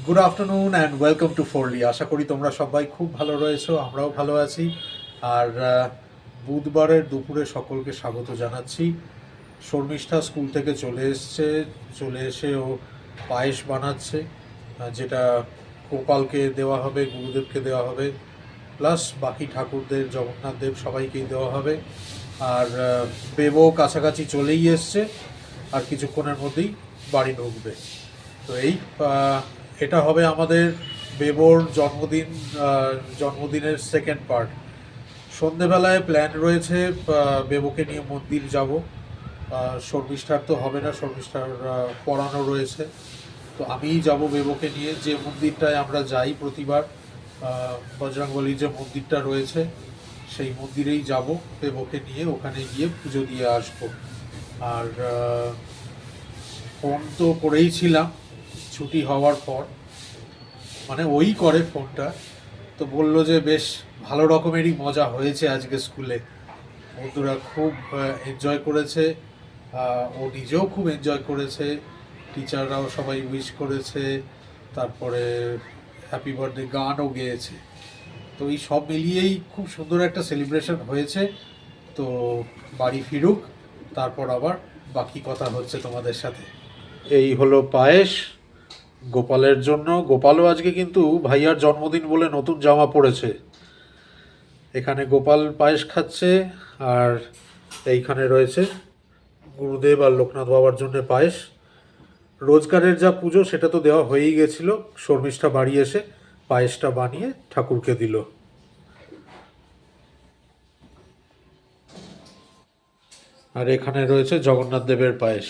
Good afternoon and welcome to ফোরলি। আশা করি তোমরা সবাই খুব ভালো রয়েছো, আমরাও ভালো আছি। আর বুধবারের দুপুরে সকলকে স্বাগত জানাচ্ছি। শর্মিষ্ঠা স্কুল থেকে চলে এসছে, চলে এসে ও পায়েস বানাচ্ছে, যেটা গোপালকে দেওয়া হবে, গুরুদেবকে দেওয়া হবে, প্লাস বাকি ঠাকুরদের, জগন্নাথ দেব সবাইকেই দেওয়া হবে। আর বেবও কাছাকাছি চলেই এসছে, আর কিছুক্ষণের মধ্যেই বাড়ি ঢুকবে। তো এটা হবে আমাদের বেবোর জন্মদিনের সেকেন্ড পার্ট। সন্ধেবেলায় প্ল্যান রয়েছে বেবোকে নিয়ে মন্দির যাব। শর্মিষ্ঠার তো হবে না, শর্মিষ্ঠার পড়ানো রয়েছে। তো আমিই যাব বেবোকে নিয়ে, যে মন্দিরটায় আমরা যাই প্রতিবার, বজরংবলীর যে মন্দিরটা রয়েছে সেই মন্দিরেই যাব বেবোকে নিয়ে, ওখানে গিয়ে পুজো দিয়ে আসবো। আর ফোন তো করেই ছিলাম ছুটি হওয়ার পর, মানে ওই করে ফোনটা, তো বললো যে বেশ ভালো রকমেরই মজা হয়েছে আজকে স্কুলে, বন্ধুরা খুব এনজয় করেছে, ও নিজেও খুব এনজয় করেছে, টিচাররাও সবাই উইশ করেছে, তারপরে হ্যাপি বার্থডে গানও গেয়েছে। তো এই সব মিলিয়েই খুব সুন্দর একটা সেলিব্রেশন হয়েছে। তো বাড়ি ফিরুক, তারপর আবার বাকি কথা হচ্ছে তোমাদের সাথে। এই হলো পায়েস গোপালের জন্য। গোপালও আজকে কিন্তু ভাইয়ার জন্মদিন বলে নতুন জামা পরেছে। এখানে গোপাল পায়েস খাচ্ছে, আর এইখানে রয়েছে গুরুদেব আর লোকনাথ বাবার জন্য পায়েস। রোজগারের যা পুজো সেটা তো দেওয়া হয়েই গেছিল, শর্মিষ্ঠা বাড়ি এসে পায়েসটা বানিয়ে ঠাকুরকে দিল। আর এখানে রয়েছে জগন্নাথ দেবের পায়েস।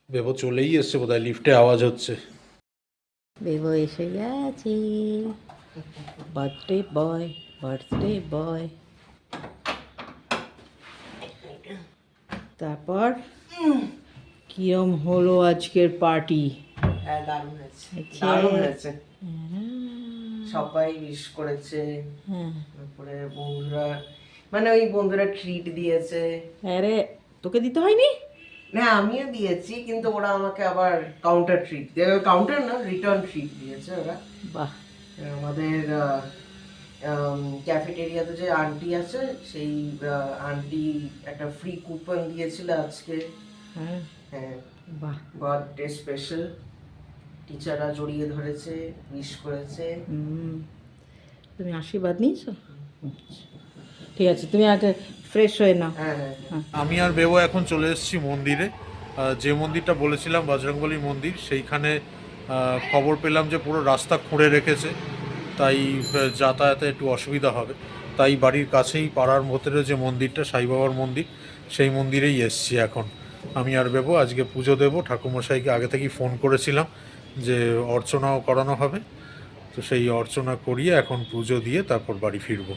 বেবো চলেই এসছে বোধহয়, লিফটে আওয়াজ হচ্ছে। বেবো এসে গেছে, বার্থডে বয়, বার্থডে বয়। তারপর কিরম হলো আজকের পার্টি? হ্যাঁ, দারুণ হয়েছে, আচ্ছা। দারুণ হয়েছে। সবাই উইশ করেছে, হ্যাঁ, তারপরে বন্ধুরা, মানে ওই বন্ধুরা ট্রিট দিয়েছে। আরে তোকে দিতে হয়নি? না, আমিও দিয়েছি, কিন্তু ওরা আমাকে আবার কাউন্টার ট্রিট দিয়ে, কাউন্টার না, রিটার্ন ট্রিট দিয়েছে ওরা। বাহ, আমাদের ক্যাফেটেরিয়াতে যে আন্টি আছে, সেই আন্টি একটা ফ্রি কুপন দিয়েছিল আজকে। হ্যাঁ, হ্যাঁ, বাহ। Birthday special. টিচাররা জড়িয়ে ধরেছে, উইশ করেছে। তুমি আশীর্বাদ নিয়েছো? ঠিক আছে, তুমি আগে ফ্রেশ হয়ে নাও। হ্যাঁ, হ্যাঁ, হ্যাঁ। আমি আর বেবো এখন চলে এসেছি মন্দিরে, যে মন্দিরটা বলেছিলাম বজরংবলী মন্দির, সেইখানে খবর পেলাম যে পুরো রাস্তা খুঁড়ে রেখেছে, তাই যাতায়াতে একটু অসুবিধা হবে। তাই বাড়ির কাছেই পাড়ার ভেতরে যে মন্দিরটা, সাই বাবার মন্দির, সেই মন্দিরেই এসেছি এখন। আমি আর বেবো আজকে পুজো দেবো। ঠাকুরমশাইকে আগে থেকেই ফোন করেছিলাম যে অর্চনাও করানো হবে, তো সেই অর্চনা করিয়ে এখন পুজো দিয়ে তারপর বাড়ি ফিরবো।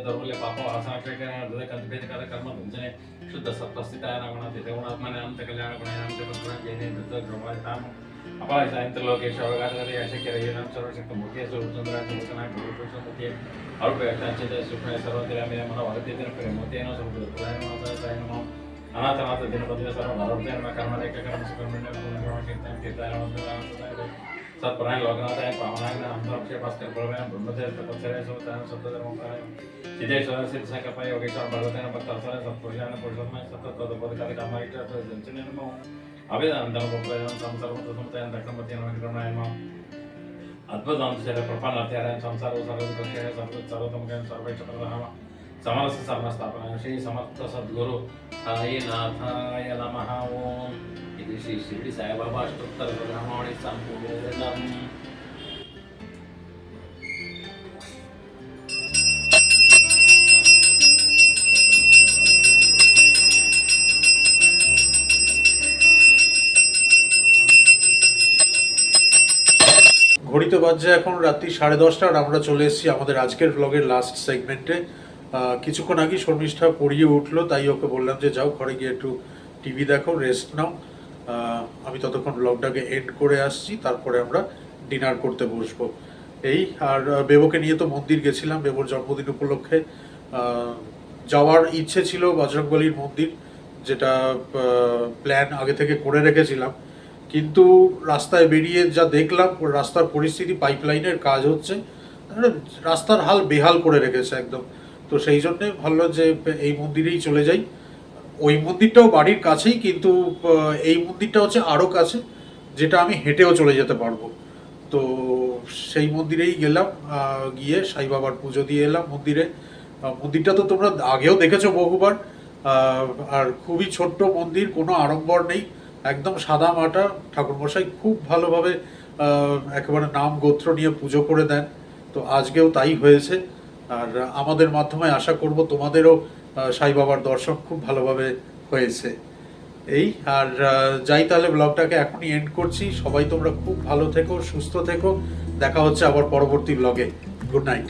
ಧರ್ಮಲೆ ಪಾಪ ಆಸನಕ್ಕೆ ಕಂದ ಕರ್ಮ ವಂಚನೆ ಶುದ್ಧ ಸತ್ವಸ್ಥಿತಾಯ ನಗುಣಾತಿ ದೇವನಾತ್ಮನೆ ಅಂತ ಕಲ್ಯಾಣ ಗುಣಾನಂತ ಪುತ್ರ ಜೈನೇ ದುರ್ಗ ಗ್ರಹವಾದಿತಾಮ ಅಪಾಯ ಸಾಯಂತ ಲೋಕೇಶ ಅವಗಾತದಲ್ಲಿ ಅಶಕ್ಯ ರಯ್ಯನಂ ಸರ್ವಶಕ್ತ ಮೂರ್ತಿಯ ಸುಂದರ ಸುಭೂಷಣ ಗುರುಪುರುಷಮೂರ್ತಿ ಅಲ್ಪ ಯಕ್ಷಾಂಚಿತ ಸೂಕ್ಷ್ಮ ಸರ್ವತಿರ ಮೇಲೆ ಮನ ವರದಿನ ಪ್ರೇಮೂರ್ತಿಯನ್ನು ಸರ್ವದಾಯ ನಮಃ ಅನಾಥನಾಥ ದಿನಬದ್ಧ ಸರ್ವ ಭಾರತೀಯ ಕರ್ಮರೇಖ ಕರ್ಮ ಸುಬ್ರಹ್ಮಣ್ಯ ಕೀರ್ತನ ತೀರ್ಥಾಯ सत्परायण लोकनाथाय पावनाय नामधर्मक्षे भास्कर प्रभुय ब्रह्मचर्य तपस्या सत्य सत्यधर्मकाय सिद्धेश्वर सिद्ध संकल्प योगेश्वर भगवतेन भक्तवत्सल सत्पुरुषाय पुरुषोत्तमाय सत्य तदपदकाले कामायिष्ट जंचने नमो అవేదాంతం ఉపయోగం సర్వతోముతయం దక్షిణపతి నమకరణాయమ అద్భుతాంతశైల ప్రపన్నాత్యారాయణ సంసార సర్వదుఃఖక్షయ సర్వోత్తమకయం సర్వైషప్రధామ సమరస సర్వస్థాపనాయ శ్రీ సమర్థ సద్గురు సాయినాథాయ నమః. ఓం. ఇది శ్రీ షిరిడి సాయిబాబా అష్టోత్తర బ్రహ్మణి సంపూర్ణం. ঘড়িতে বাজছে এখন রাত্রি 10:30 আর আমরা চলে এসেছি আমাদের আজকের ব্লগের লাস্ট সেগমেন্টে। কিছুক্ষণ আগে শর্মিষ্ঠা পড়িয়ে উঠলো, তাই ওকে বললাম যে যাও ঘরে গিয়ে একটু টিভি দেখো, রেস্ট নাও। আমি ততক্ষণ ব্লগটাকে এন্ড করে আসছি, তারপরে আমরা ডিনার করতে বসবো। এই আর বেবোকে নিয়ে তো মন্দির গেছিলাম বেবোর জন্মদিন উপলক্ষে। যাওয়ার ইচ্ছে ছিল বজরংবলীর মন্দির, যেটা প্ল্যান আগে থেকে করে রেখেছিলাম, কিন্তু রাস্তায় বেরিয়ে যা দেখলাম রাস্তার পরিস্থিতি, পাইপলাইনের কাজ হচ্ছে, রাস্তার হাল বেহাল করে রেখেছে একদম। তো সেই জন্যে ভাবলো যে এই মন্দিরেই চলে যাই। ওই মন্দিরটাও বাড়ির কাছেই, কিন্তু এই মন্দিরটা হচ্ছে আরও কাছে, যেটা আমি হেঁটেও চলে যেতে পারবো। তো সেই মন্দিরেই গেলাম, গিয়ে সাই বাবার পুজো দিয়ে এলাম মন্দিরে। মন্দিরটা তো তোমরা আগেও দেখেছো বহুবার, আর খুবই ছোট্ট মন্দির, কোনো আড়ম্বর নেই, একদম সাদা মাটা। ঠাকুরমশাই খুব ভালোভাবে একেবারে নাম গোত্র নিয়ে পুজো করে দেন। তো আজকেও তাই হয়েছে, আর আমাদের মাধ্যমে আশা করব তোমাদেরও সাই বাবার দর্শন খুব ভালোভাবে হয়েছে। এই আর যাই তাহলে ব্লগটাকে এখনই এন্ড করছি। সবাই তোমরা খুব ভালো থেকো, সুস্থ থেকো, দেখা হচ্ছে আবার পরবর্তী ব্লগে। Good night.